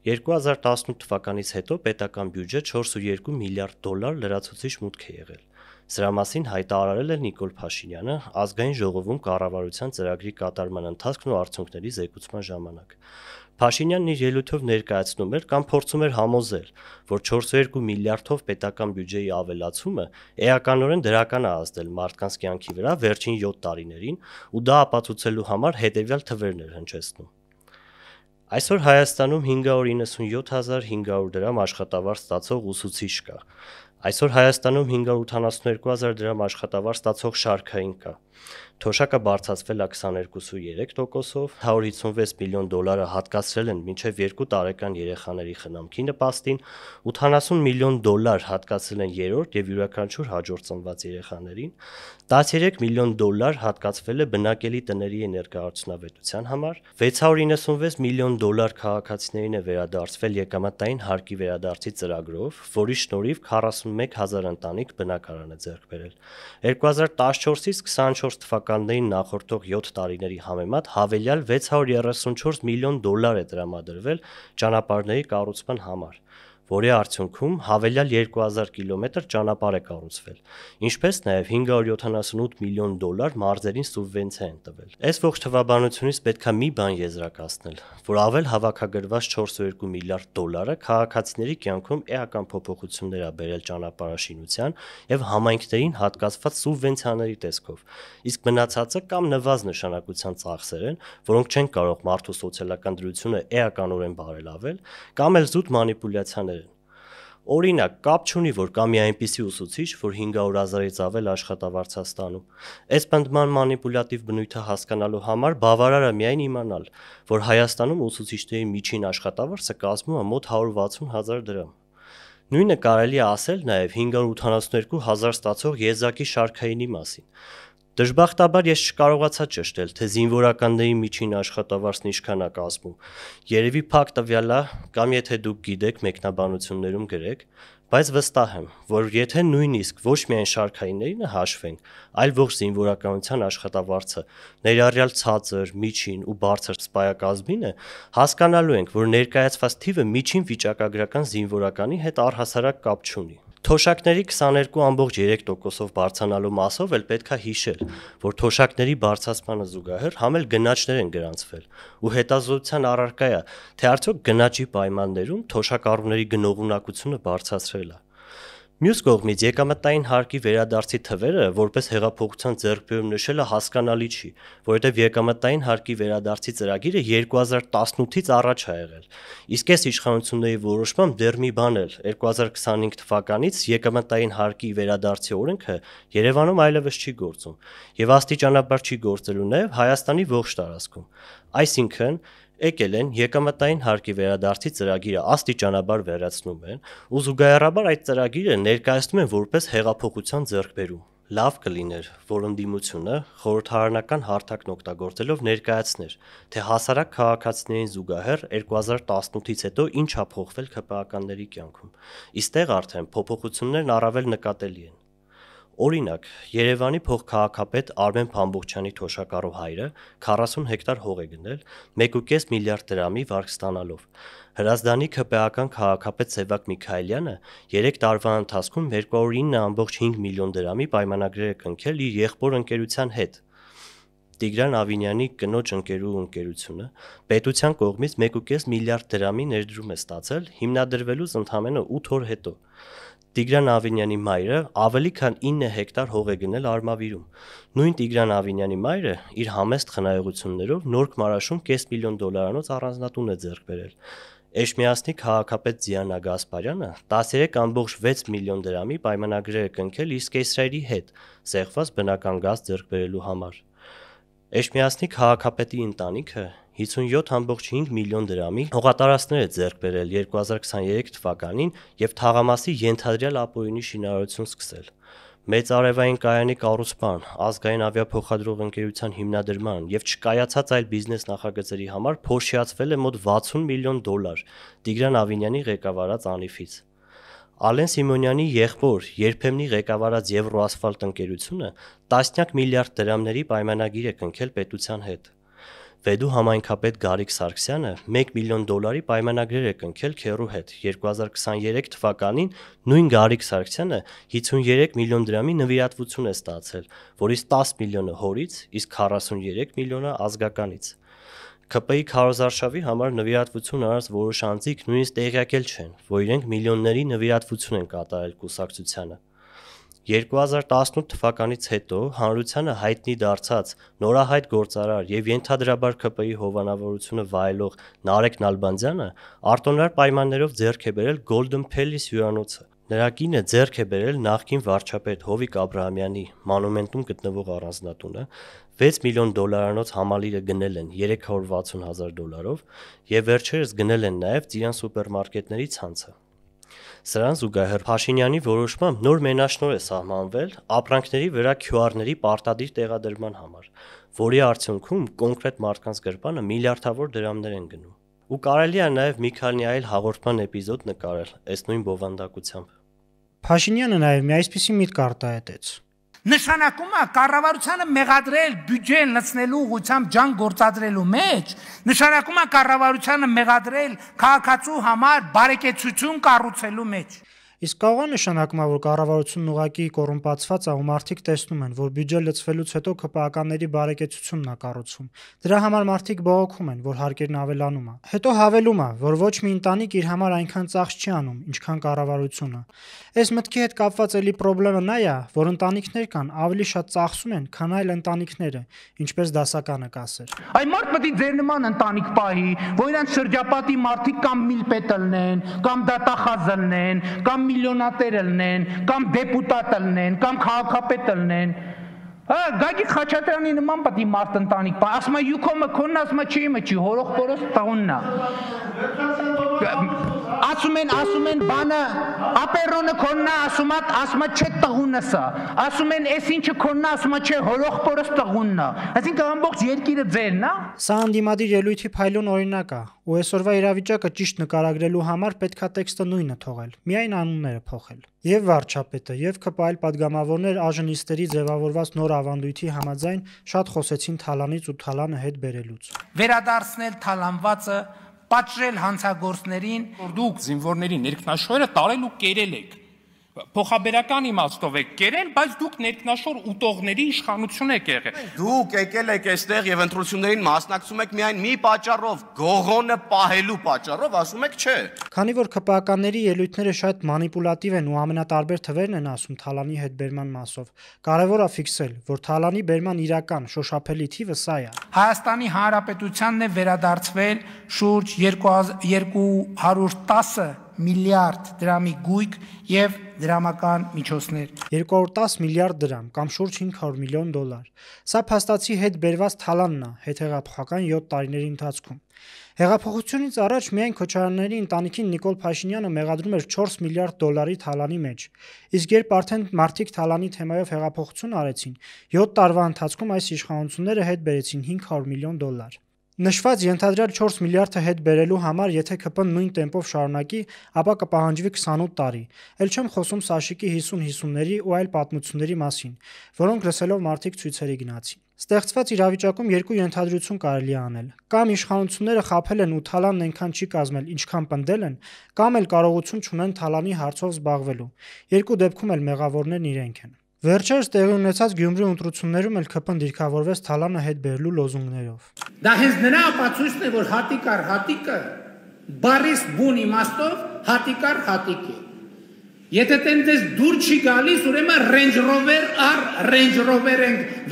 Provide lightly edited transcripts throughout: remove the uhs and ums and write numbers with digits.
2018 թվականից հետո պետական բյուջե 4.2 միլիարդ դոլար լրացուցիչ մուտք է եղել։ Սրա մասին հայտարարել է Նիկոլ Փաշինյանը Ազգային ժողովում կառավարության ծրագրի կատարման ընթացքն ու արդյունքների զեկուցման ժամանակ։ Փաշինյանն իր ելույթով ներկայացնում էր կամ փորձում էր համոզել, որ 4.2 միլիարդով պետական բյուջեի ավելացումը էականորեն դրական է ազդել մարդկանց կյանքի վրա վերջին 7 տարիներին ու դա ապացուցելու համար հետևյալ թվերն էր հնչեցնում։ Այսօր Հայաստանում 597.500 դրամ աշխատավարձ ստացող ուսուցիչ կա։ Այսօր Հայաստանում 582.000 դրամ աշխատավարձ ստացող շարքային կա։ Թոշակը բարձրացվել է 22.3%-ով, 156 միլիոն դոլարը հատկացրել են մինչև 2 տարեկան երեխաների խնամքի նպաստին, 80 միլիոն դոլար հատկացրել են երրորդ եւ յուրաքանչյուր հաջորդ ծնված երեխաներին, 13 միլիոն դոլար հատկացվել է բնակելի տների էներգոարդյունավետության համար, 696 միլիոն դոլար քաղաքացիներին է վերադարձվել եկամտային հարկի վերադարձի ծրագրով, որի շնորհիվ 41,000 ընտանիք բնակարան է ձեռք բերել։ 2014-ից 24 թվականներին նախորդող 7 տարիների համեմատ հավելյալ 634 միլիոն դոլար է տրամադրվել ճանապարհների կառուցման համար, որի արդյունքում հավելյալ 2000 կիլոմետր ճանապարհ է կառուցվել, ինչպես նաև 578 միլիոն դոլար մարզերին սուբվենցիա են տվել։ Այս ողջ թվաբանությունից պետք է մի բան եզրակացնել, որ ավել հավաքագրված 4.2 միլիարդ դոլարը քաղաքացիների կյանքում էական փոփոխություններ է բերել ճանապարհաշինության եւ համայնքներին հատկացված սուբվենցիաների տեսքով, իսկ մնացածը կամ նվազ նշանակության ծախսեր են, որոնք չեն կարող մարդու սոցիալական դրությունը էականորեն բարելավել, կամ էլ զուտ մանիպուլյացիաներ են։ Օրինակ, կապ չունի, որ կա մի այնպիսի ուսուցիչ, որ 500,000-ից ավել աշխատավարձ է ստանում։ Այս պնդման մանիպուլյատիվ բնույթը հասկանալու համար բավարար է միայն իմանալ, որ Հայաստանում ուսուցիչների միջին աշխատավարձը կազմում է մոտ 160,000 դրամ։ Նույնը կարելի է ասել նաև 582,000 ստացող եզակի շարքայինի մասին։ Դժբախտաբար ես չկարողացա ճշտել, թե զինվորականների միջին աշխատավարձն ինչքան է կազմում։ Երևի փակ տվյալ է, կամ եթե դուք գիտեք, մեկնաբանություններում գրեք, բայց վստահ եմ, որ եթե նույնիսկ ոչ միայն շարքայիններինը հաշվենք, այլ ողջ զինվորականության աշխատավարձը, ներառյալ ցածր, միջին ու բարձր սպայակազմինը, հասկանալու ենք, որ ներկայացված թիվը միջին վիճակագրական զինվորականի հետ առհասարակ կապ չունի։ Թոշակների 22.3%-ով բարձրանալու մասով էլ պետք է հիշել, որ թոշակների բարձրացմանը զուգահեռ համ էլ գնաճներ են գրանցվել, ու հետազոտության առարկա է, թե արդյոք գնաճի պայմաններում թոշակառուների գնողունակությունը բարձրացրել է։ Մյուս կողմից եկամտային հարկի վերադարձի թվերը որպես հեղափոխության ձեռքբերում նշելը հասկանալի չի, որովհետև եկամտային հարկի վերադարձի ծրագիրը 2018-ից առաջ է եղել, իսկ այս իշխանությունների որոշմամբ դեռ մի բան էլ 2025 թվականից եկամտային հարկի վերադարձի օրենքը Երևանում այլևս չի գործում, եւ աստիճանաբար չի գործելու նաեւ Հայաստանի ողջ տարածքում, այսինքն եկել են եկամտային հարկի վերադարձի ծրագիրը աստիճանաբար վերացնում են ու զուգահեռաբար այդ ծրագիրը ներկայացնում են որպես հեղափոխության ձեռքբերում։ Լավ կլիներ, որ ընդդիմությունը խորհրդարանական հարթակն օգտագործելով ներկայացներ, թե հասարակ քաղաքացիներին զուգահեռ 2018-ից հետո ինչ է փոխվել ՔՊԱ-ականների կյանքում։ Իստեղ արդեն փոփոխություններն առավել նկատելի են։ Օրինակ, Երևանի փոխքաղաքապետ Արմեն Փամբուխչյանի թոշակառու հայրը 40 հեկտար հող է գնել 1.5 միլիարդ դրամի վարկ ստանալով։ Հրազդանի ՔՊԱ-ական քաղաքապետ Սևակ Միքայելյանը 3 տարվա ընթացքում 209.5 միլիոն դրամի պայմանագրեր է կնքել իր եղբոր ընկերության հետ։ Տիգրան Ավինյանի կնոջ ընկերու ընկերությունը պետության կողմից 1.5 միլիարդ դրամի ներդրում է ստացել հիմնադրվելուց ընդամենը 8 օր հետո։ Տիգրան Ավինյանի մայրը ավելի քան 9 հեկտար հող է գնել Արմավիրում։ Նույն Տիգրան Ավինյանի մայրը իր համեստ խնայողություններով Նորք Մարաշում կես միլիոն դոլարանոց առանձնատուն է ձեռք բերել։ Էջմիածնի քաղաքապետ Զիանա Գասպարյանը 13.6 միլիոն դրամի պայմանագրեր է կնքել իր կեսրայրի հետ զեղված բնական գազ ձեռք բերելու համար։ Էջմիածնի քաղաքապետի ընտանիքը 57.5 միլիոն դրամի հողատարածքներ է ձեռք բերել 2023 թվականին եւ թաղամասի ենթադրյալ ապօրինի շինարարություն սկսել։ Մեծ արևային կայանի կառուցման, ազգային ավիափոխադրող ընկերության հիմնադրման եւ չկայացած այլ բիզնես նախագծերի համար փոշիացվել է մոտ 60 միլիոն դոլար Տիգրան Ավինյանի ղեկավարած Անիֆից։ Ալեն Սիմոնյանի եղբոր երբեմնի ղեկավարած Եվրոասֆալտ ընկերությունը տասնյակ միլիարդ դրամների պայմանագիր է կնքել պետության հետ։ Վեդու համայնքապետ Գարիկ Սարգսյանը $1 միլիոն պայմանագրեր է կնքել Քեռու հետ։ 2023 թվականին նույն Գարիկ Սարգսյանը 53 միլիոն դրամի նվիրատվություն է ստացել, որից 10 միլիոնը հորից, իսկ 43 միլիոնը ազգականից։ ԿՊ-ի քարոզարշավի համար նվիրատվություն արած որոշ անձիկ նույնիսկ տեղյակ չեն, որ իրենք միլիոնների նվիրատվություն են կատարել կուսակցությանը։ 2018 թվականից հետո հանրությանը հայտնի դարձած նորահայտ գործարար եւ ենթադրաբար ԿՊ-ի հովանավորությունը վայելող Նարեկ Նալբանդյանը արտոնար պայմաններով ձեռք է բերել Golden Palace հյուրանոցը։ Նրա կինը ձեռք է բերել նախկին վարչապետ Հովիկ Աբրահամյանի մանումենտում գտնվող առանձնատունը, $6 միլիոն համալիրը գնել են $360,000 եւ վերջերս գնել են նաեւ Ծիրան սուպերմարկետների ցանցը։ Սրան զուգահեռ Փաշինյանի որոշմամբ նոր մենաշնորհ է սահմանվել ապրանքների վրա QR-ների պարտադիր տեղադրման համար, որի արդյունքում կոնկրետ մարդկանց գրպանը միլիարդավոր դրամներ են գնում։ Ու կարելի է նաեւ մի քանի այլ հաղորդման էպիզոդ նկարել այս նույն բովանդակությամբ։ Փաշինյանը նաև մի այսպիսի միտք արտահայտեց. Նշանակում է կառավարությանը մեղադրել բյուջեն լցնելու ուղղությամբ ջան գործադրելու մեջ, նշանակում է կառավարությանը մեղադրել քաղաքացու համար բարեկեցություն կառուցելու մեջ։ Իսկ կարող է նշանակում, որ կառավարությունն ուղղակի կոռումպացված է ու մարդիկ տեսնում են, որ բյուջե լցվելուց հետո ԿՊԱ-ականների բարեկեցությունն է կառուցում։ Դրա համար մարդիկ բողոքում են, որ հարկերն ավելանում է։ Հետո հավելում է, որ ոչ մի ընտանիք իր համար այնքան ծախս չի անում, ինչքան կառավարությունը։ Այս մտքի հետ կապված էլի խնդրեմը նա է, որ ընտանիքներ կան ավելի շատ ծախսում են, քան այլ ընտանիքները, ինչպես դասականը կասեր։ Այն մարդ պետք է ձեր նման ընտանիք պահի, որ իրանց շրջապատի մարդիկ կամ միլպետ լնեն, կամ դատախազ լնեն, կամ միլիոնատեր լնեն, կամ դեպուտատ լնեն, կամ քաղաքապետ լնեն։ Գագիկ Խաչատրյանի նման պետք է մարդ ընտանիք պահի, ասում է յուքոմը քոնն, ասում է չի, հորող փորոս տղունն է։ Ասում են բանը ապերոնը քոնն է, ասում է չէ տղունս է, ասում են էս ինչը քոնն է, ասում է չէ հորող փորոս տղունն է։ Այսինքն ամբողջ երկիրը ձերն է։ Սա անդիմադիր ելույթի փայլուն օրինակ է, ու այսօրվա իրավիճակը ճիշտ նկարագրելու համար պետքա տեքստը նույնը թողել, միայն անունները փոխել։ Եվ վարչապետը, եւ ԿՊ այլ падգամավորներ ԱԺ-նիստերի ձևավորված նոր ավանդույթի համաձայն շատ խոսեցին Թալանից ու Թալանը հետ բերելուց։ Վերադարձնել թալանվածը, պատժել հանցագործներին, որ դուք զինվորների ներքնաշորը տարել ու կերել եք։ Փոխաբերական իմաստով եք կերել, բայց դուք ներքնաշոր ուտողների իշխանություն եք եղել։ Դուք եկել եք այստեղ եւ ընտրություններին մասնակցում եք միայն մի պատճառով, գողոնը պահելու պատճառով, ասում եք չէ։ Քանի որ ԿՊԱ-ականների ելույթները շատ մանիպուլատիվ են ու ամենատարբեր թվերն են ասում Թալանի հետ բերման մասով, կարևոր է ֆիքսել, որ Թալանի բերման իրական շոշափելի թիվը սա է։ Հայաստանի Հանրապետությանն է վերադարձվել շուրջ 210 միլիարդ դրամի գույք եւ դրամական միջոցներ։ 210 միլիարդ դրամ կամ շուրջ $500 միլիոն։ Սա փաստացի հետ բերված Թալանն է հետհեղափոխական 7 տարիների ընթացքում։ Հեղափոխությունից առաջ միայն Քոչարյանների ընտանիքին Նիկոլ Փաշինյանը մեղադրում էր $4 միլիարդ Թալանի մեջ։ Իսկ երբ արդեն մարդիկ Թալանի թեմայով հեղափոխություն արեցին, 7 տարվա ընթացքում այս իշխանությունները հետ բերեցին $500 միլիոն։ Նշված ենթադրյալ 4 միլիարդը հետ բերելու համար, եթե ԿՊ-ն նույն տեմպով շարունակի, ապա կպահանջվի 28 տարի։ Էլ չեմ խոսում Սաշիկի 50-50-ների ու այլ պատմությունների մասին, որոնք լսելով մարդիկ ցույցերի գնացին։ Ստեղծված իրավիճակում երկու ենթադրություն կարելի է անել։ Կամ իշխանությունները խաբել են ու Թալանն այնքան չի կազմել, ինչքան պնդել են, կամ էլ կարողություն չունեն Թալանի հարցով զբաղվելու։ Երկու դեպքում էլ մեղավորներն իրենք են։ Վերջերս տեղի ունեցած Գյումրի ընտրություններում էլ ԿՊ-ն դիրքավորվեց Թալանը հետ բերելու լոզունգներով։ Դա հենց նրա ապացույցն է, որ հատիկար հատիկը բարիս բուն իմաստով հատիկար հատիկ է։ Եթե տենց դուր չի գալիս, ուրեմն Range Rover առ Range Rover ենք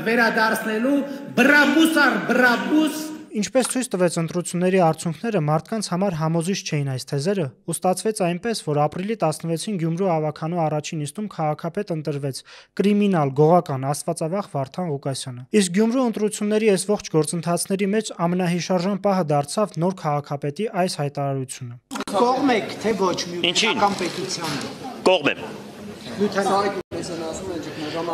վերադարձնելու, բրաբուս առ բրաբուս։ Ինչպես ցույց տվեց ընտրությունների արդյունքները, մարդկանց համար համոզիչ չէին այս թեզերը, ու ստացվեց այնպես, որ ապրիլի 16-ին Գյումրու ավականու առաջին նիստում քաղաքապետ ընտրվեց կրիմինալ, գողական, աստվածավախ Վարդան Ղուկասյանը։ Իսկ Գյումրու ընտրությունների այս ողջ գործընթացների մեջ ամենահիշարժան պահը դարձավ նոր քաղաքապետի այս հայտարարությունը։ Կողմ եք, թե ոչ միութական պետությանը։ Կողմ եմ։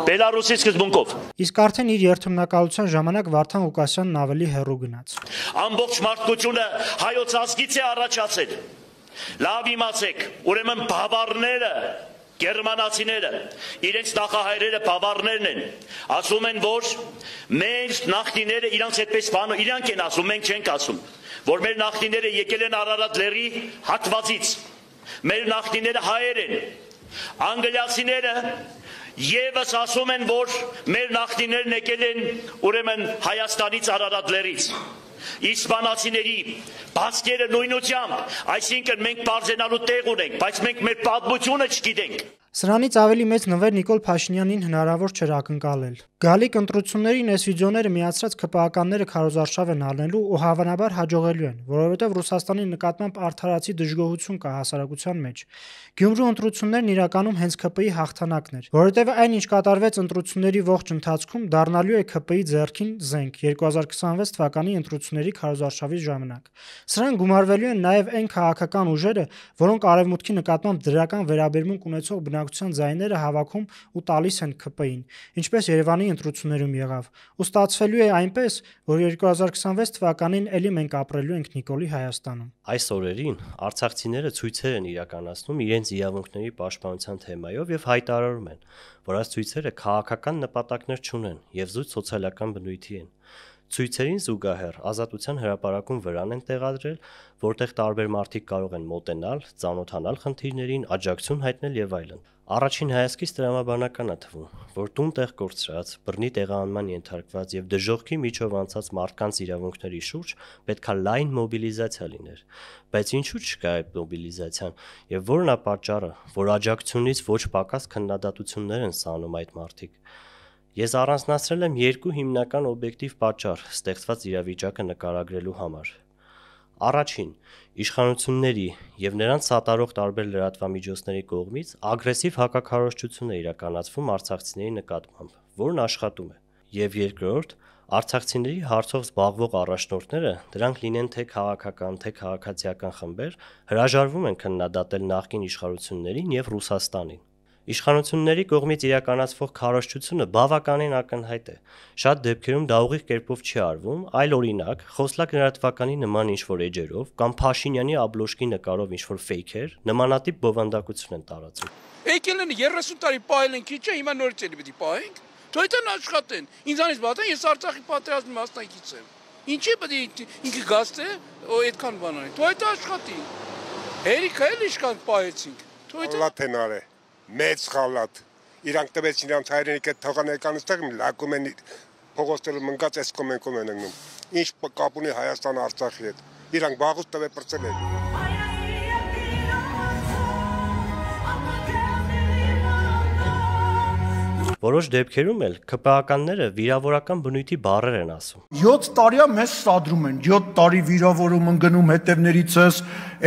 Բելարուսի սկզբունքով։ Իսկ արդեն իր երթմնակալության ժամանակ Վարդան Ղուկասյանն ավելի հեռու գնաց։ Ամբողջ մարդկությունը հայոց ազգից է առաջացել։ Լավ իմացեք, ուրեմն բավարները գերմանացիները, իրենց նախահայրերը բավարներն են, ասում են, որ մեր նախնիները իրանց այդպես բանը, իրանք են ասում, մենք չենք ասում, որ մեր նախնիները եկել են Արարատ լեռի հատվածից, մեր նախնիները հայեր են, անգլիացիները Եվս ասում են, որ մեր նախնիներն եկել են ուրեմն Հայաստանից Արարատ լեռից, իսպանացիների բացկերը նույնությամբ, այսինքն մենք բարձենալու տեղ ունենք, բայց մենք մեր պատմությունը չգիտենք։ Սրանից ավելի մեծ նվեր Նիկոլ Փաշինյանին հնարավոր չէր ակնկալել։ Գալիք ընտրություններին այս վիդեոները միացրած ԿՊԱ-ականները քարոզարշավ են առնելու ու հավանաբար հաջողելու են, որովհետև Ռուսաստանի նկատմամբ արդարացի դժգոհություն կա հասարակության մեջ։ Գյումրու ընտրություններն իրականում հենց ԿՊ-ի հաղթանակն էր, որովհետև այն, ինչ կատարվեց ընտրությունների ողջ ընթացքում, դառնալու է ԿՊ-ի ձեռքին զենք 2026 թվականի ընտրությունների քարոզարշավի ժամանակ։ Սրան գումարվելու են նաև այն քաղաքական ուժերը, որոնք արևմուտքի նկատմամբ դրական վերաբերմունք ունեցող բնակչության ձայները հավաքում ու տալիս են ԿՊ-ին, ինչպես Երևանի ընտրություններում եղավ, ու ստացվելու է այնպես, որ 2026 թվականին ելի մենք ապրելու ենք Նիկոլի Հայաստանում։ Այս օրերին արցախցիները ցույցեր են իրականացնում իրենց իրավունքների պաշտպանության թեմայով եւ հայտարարում են, որ այս ցույցերը քաղաքական նպատակներ չունեն եւ զուտ սոցիալական բնույթի են։ Ցույցերին զուգահեռ Ազատության հրապարակում վրան են տեղադրել, որտեղ տարբեր մարդիկ կարող են մոտենալ, ծանոթանալ խնդիրներին, աջակցություն հայտնել եւ այլն։ Առաջին հայացքից տրամաբանական է թվում, որ տուն-տեղ կորցրած, բռնի տեղահանման ենթարկված եւ դժոխքի միջով անցած մարդկանց իրավունքների շուրջ պետքա լայն մոբիլիզացիա լիներ։ Բայց ինչու՞ չկա այդ մոբիլիզացիան եւ որն է պատճառը, որ աջակցությունից ոչ պակաս քննադատություններ են սանում այդ մարդիկ։ Ես առանձնացրել եմ երկու հիմնական օբյեկտիվ պատճառ ստեղծված իրավիճակը նկարագրելու համար։ Առաջին, իշխանությունների եւ նրանց սատարող տարբեր լրատվամիջոցների կողմից ագրեսիվ հակաքարոզչություն է իրականացվում արցախցիների նկատմամբ, որն աշխատում է։ Եվ երկրորդ, արցախցիների հարցով զբաղվող առաջնորդները, դրանք լինեն թե քաղաքական, թե քաղաքացիական խմբեր, հրաժարվում են քննադատել նախկին իշխանություններին եւ Ռուսաստանին։ Իշխանությունների կողմից իրականացվող քարոզչությունը բավականին ակնհայտ է։ Շատ դեպքերում դա ուղիղ կերպով չի արվում, այլ օրինակ, Խոսլակ լրատվականի նման ինչ-որ էջերով կամ Փաշինյանի աբլոշկի նկարով ինչ-որ ֆեյքեր նմանատիպ բովանդակություն են տարածում։ Եկել են 30 տարի պահել են քիչ է, հիմա նորից էլի պիտի պահենք։ Թույն աշխատեն։ Ինձանից բացի ես Արցախի պատերազմի մասնակից եմ։ Ինչի՞ պետք է ինքը գաստ է, այդքան բան անի։ Թույն աշխատի։ Հերիքը էլ իշքան պահեցինք։ Թույն մեծ խալատ իրանք տվեց իրանք հայրենիքը թողանեկանստեղ լակում են փողոցները մնգած էս կոմենկում են ընկնում ինչ կապ ունի Հայաստան Արցախի հետ իրանք վաղուց տվե պրծել են Որոշ դեպքերում էլ ԿՊԱ-ականները վիրավորական բնույթի բառեր են ասում։ 7 տարիա մեզ սադրում են, 7 տարի վիրավորում են գնում հետևներիցս,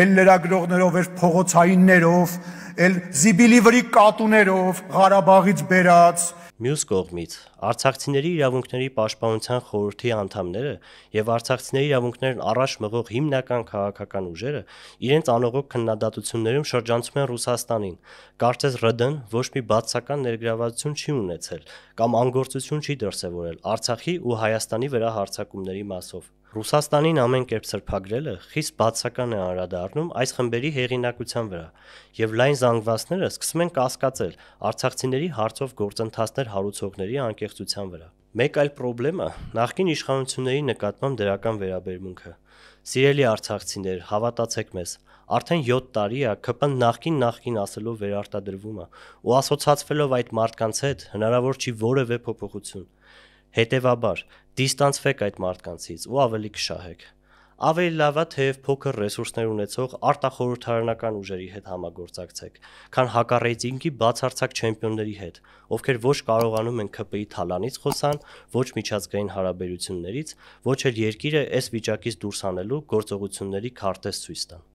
էլ լրագրողներով, էլ փողոցայիններով, էլ զիբիլի վրի կատուներով, Ղարաբաղից բերած։ Մյուս կողմից, արցախցիների իրավունքների պաշտպանության խորհրդի անդամները եւ արցախցիների իրավունքներն առաջ մղող հիմնական քաղաքական ուժերը իրենց անողոք քննադատություններում շրջանցում են Ռուսաստանին։ Կարծես ՌԴ-ն ոչ մի բացասական ներգրավվածություն չի ունեցել կամ անգործություն չի դրսևորել Արցախի ու Հայաստանի վրա հարձակումների մասով։ Ռուսաստանին ամեն կերպ սրբագրելը խիստ բացասական է անդրադառնում այս խմբերի հեղինակության վրա, եւ լայն զանգվածները սկսում են կասկածել արցախցիների հարցով գործընթացներ հարուցողների անկեղծության վրա։ Մեկ այլ խնդրեմը նախկին իշխանությունների նկատմամբ դրական վերաբերմունքը։ Սիրելի արցախցիներ, հավատացեք մեզ, արդեն 7 տարի է ԿՊ-ն նախկին ասելով վերարտադրվում է ու ասոցացվելով այդ մարդկանց հետ հնարավոր չի որևէ փոփոխություն։ Հետևաբար, դիստանցվեք այդ մարդկանցից ու ավելի կշահեք։ Ավելի լավ է թեև փոքր ռեսուրսներ ունեցող արտախորհրդարանական ուժերի հետ համագործակցեք, քան հակառեյտինգի բացարձակ չեմպիոնների հետ, ովքեր ոչ կարողանում են ԿՊ-ի թալանից խոսան, ոչ միջազգային հարաբերություններից, ոչ էլ երկիրը այս վիճակից դուրս հանելու գործողությունների քարտեզ ցույց տան։